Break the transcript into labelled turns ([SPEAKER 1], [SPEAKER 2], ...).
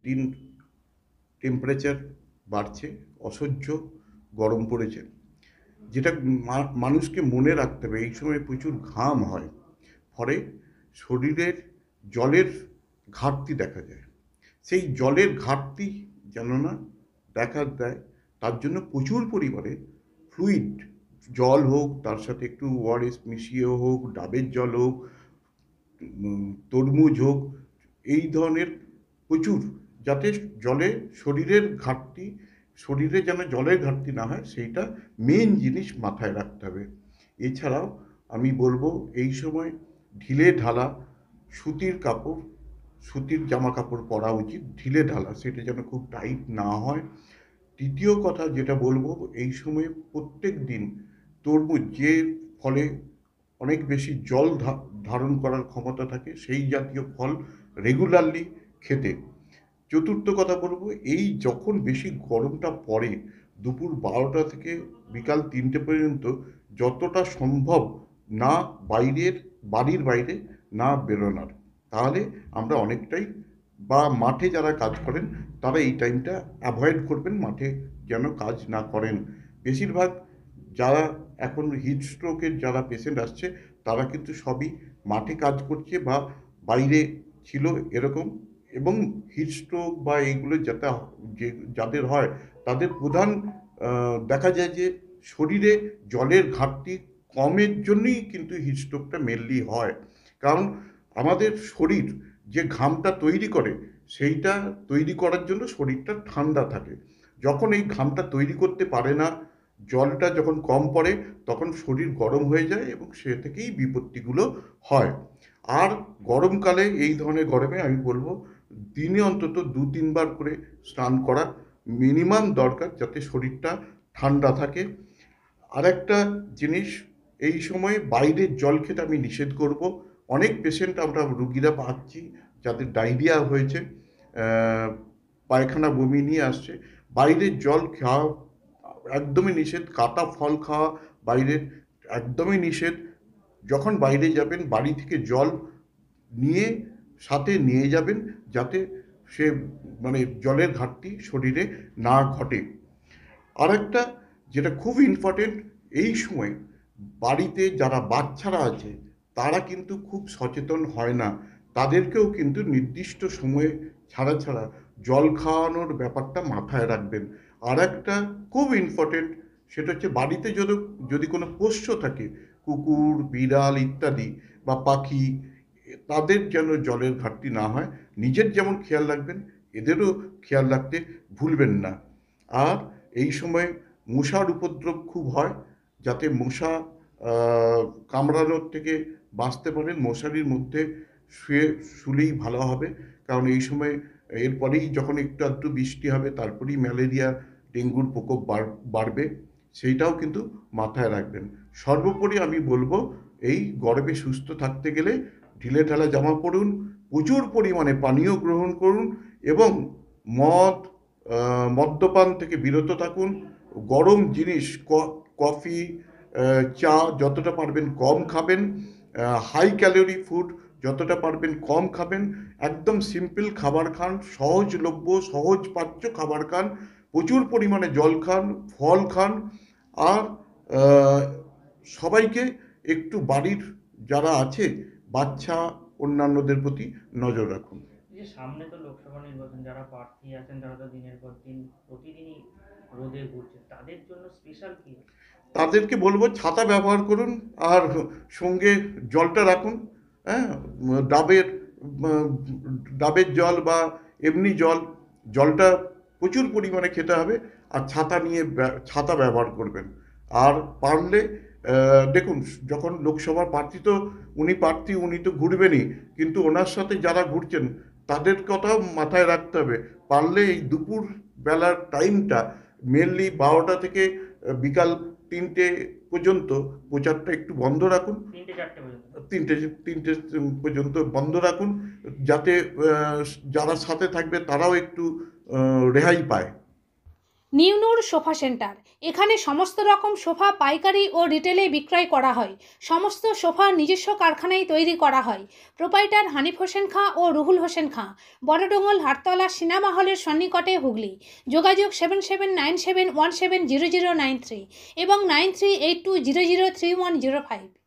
[SPEAKER 1] দিন টেম্পারেচার বাড়ছে, অসহ্য গরম পড়েছে, যেটা মানুষকে মনে রাখতে হবে এই সময় প্রচুর ঘাম হয়, ফলে শরীরের জলের ঘাটতি দেখা যায়। সেই জলের ঘাটতি যেন না দেখা দেয়, তার জন্য প্রচুর পরিমাণে ফ্লুইড, জল হোক, তার সাথে একটু ওআরএস মিশিয়ে হোক, ডাবের জল হোক, তরমুজ হোক, এই ধরনের প্রচুর, যাতে জলে শরীরের ঘাটতি, শরীরে যেন জলের ঘাটতি না হয়, সেইটা মেন জিনিস মাথায় রাখতে হবে। এছাড়াও আমি বলবো এই সময় ঢিলে ঢালা সুতির কাপড়, সুতির জামা কাপড় পরা উচিত, ঢিলে ঢালা, সেটা যেন খুব টাইট না হয়। তৃতীয় কথা যেটা বলবো, এই সময়ে প্রত্যেক দিন তরমুজ, যে ফলে অনেক বেশি জল ধারণ করার ক্ষমতা থাকে, সেই জাতীয় ফল রেগুলারলি খেতে। চতুর্থ কথা বলবো, এই যখন বেশি গরমটা পড়ে, দুপুর 12টা থেকে বিকাল 3টে পর্যন্ত যতটা সম্ভব না বাড়ির বাইরে না বেরোনোর, তাহলে আমরা অনেকটাই, বা মাঠে যারা কাজ করেন তারা এই টাইমটা অ্যাভয়েড করবেন, মাঠে যেন কাজ না করেন। বেশিরভাগ যারা এখন হিট স্ট্রোকের যারা পেশেন্ট আসছে, তারা কিন্তু সবই মাঠে কাজ করছে বা বাইরে ছিল এরকম। এবং হিট স্ট্রোক বা এইগুলো যে যাদের হয়, তাদের প্রধান দেখা যায় যে শরীরে জলের ঘাটতি কমের জন্যই কিন্তু হিট স্ট্রোকটা মেনলি হয়। কারণ আমাদের শরীর যে ঘামটা তৈরি করে, সেইটা তৈরি করার জন্য শরীরটা ঠান্ডা থাকে। যখন এই ঘামটা তৈরি করতে পারে না, জলটা যখন কম পড়ে, তখন শরীর গরম হয়ে যায় এবং সে থেকেই বিপত্তিগুলো হয়। আর গরমকালে, এই ধরনের গরমে আমি বলবো দিনে অন্তত 2-3 বার করে স্নান করা মিনিমাম দরকার, যাতে শরীরটা ঠান্ডা থাকে। আরেকটা জিনিস, এই সময়ে বাইরের জল খেতে আমি নিষেধ করব। অনেক পেশেন্ট আমরা রুগীরা পাচ্ছি যাদের ডায়রিয়া হয়েছে, পায়খানা বমি নিয়ে আসছে, বাইরের জল খাওয়া একদমই নিষেধ। কাটা ফল খাওয়া বাইরের একদমই নিষেধ। যখন বাইরে যাবেন, বাড়ি থেকে জল নিয়ে সাথে নিয়ে যাবেন, যাতে সে মানে জলের ঘাটতি শরীরে না ঘটে। আরেকটা যেটা খুব ইম্পর্টেন্ট, এই সময় বাড়িতে যারা বাচ্চারা আছে, তারা কিন্তু খুব সচেতন হয় না, তাদেরকেও কিন্তু নির্দিষ্ট সময়ে ছাড়া ছাড়া জল খাওয়ানোর ব্যাপারটা মাথায় রাখবেন। আর একটা খুব ইম্পর্টেন্ট, সেটা হচ্ছে বাড়িতে যদি যদি কোনো পোষ্য থাকে, কুকুর, বিড়াল ইত্যাদি, বা পাখি, তাদের যেন জলের ঘাটতি না হয়। নিজের যেমন খেয়াল রাখবেন, এদেরও খেয়াল রাখতে ভুলবেন না। আর এই সময় মশার উপদ্রব খুব হয়, যাতে মশা কামড়ানোর থেকে বাঁচতে পারেন, মশারির মধ্যে শুলেই ভালো হবে। কারণ এই সময়, এরপরেই যখন একটু আধটু বৃষ্টি হবে, তারপরেই ম্যালেরিয়া, ডেঙ্গুর প্রকোপ বাড়বে, সেইটাও কিন্তু মাথায় রাখবেন। সর্বোপরি আমি বলবো, এই গরমে সুস্থ থাকতে গেলে ঢিলেঢালা জামা পরুন, প্রচুর পরিমাণে পানীয় গ্রহণ করুন, এবং মদ, মদ্যপান থেকে বিরত থাকুন। গরম জিনিস, কফি, চা যতটা পারবেন কম খাবেন। হাই ক্যালোরি ফুড যতটা পারবেন কম খাবেন। একদম সিম্পল খাবার খান, সহজলভ্য সহজ পাচ্য খাবার খান, প্রচুর পরিমাণে জল খান, ফল খান। আর সবাইকে একটু বাড়ির যারা আছে, বাচ্চা, অন্যান্যদের প্রতি নজর রাখুন।
[SPEAKER 2] যে সামনে তো লোকসভা নির্বাচন, যারা প্রার্থী আছেন তারা তো দিনের পর দিন প্রতিদিনই রোদে ঘুরছে, তাদের জন্য স্পেশাল কি?
[SPEAKER 1] তাদেরকে বলবো ছাতা ব্যবহার করুন, আর সঙ্গে জলটা রাখুন। হ্যাঁ, ডাবের ডাবের জল বা এমনি জল, জলটা প্রচুর পরিমাণে খেতে হবে। আর ছাতা ব্যবহার করবেন। আর পারলে দেখুন, যখন লোকসভার প্রার্থী, তো উনি প্রার্থী, উনি তো ঘুরবেনই, কিন্তু ওনার সাথে যারা ঘুরছেন তাদের কথাও মাথায় রাখতে হবে। পারলে এই দুপুর বেলার টাইমটা, মেনলি 12টা থেকে বিকাল 3টে পর্যন্ত প্রচারটা একটু বন্ধ রাখুন।
[SPEAKER 2] 3-4টে পর্যন্ত?
[SPEAKER 1] তিনটে তিনটে পর্যন্ত বন্ধ রাখুন, যাতে যারা সাথে থাকবে তারাও একটু রেহাই পায়।
[SPEAKER 3] নিউনুর সোফা সেন্টার। এখানে সমস্ত রকম সোফা পাইকারি ও রিটেলে বিক্রয় করা হয়। সমস্ত সোফা নিজস্ব কারখানায় তৈরি করা হয়। প্রোপাইটার হানিফ হোসেন খাঁ ও রুহুল হোসেন খাঁ, বড়ডোঙ্গল হাটতলা সিনেমা হলের সন্নিকটে, হুগলি। যোগাযোগ 7797170093 এবং 9382003105।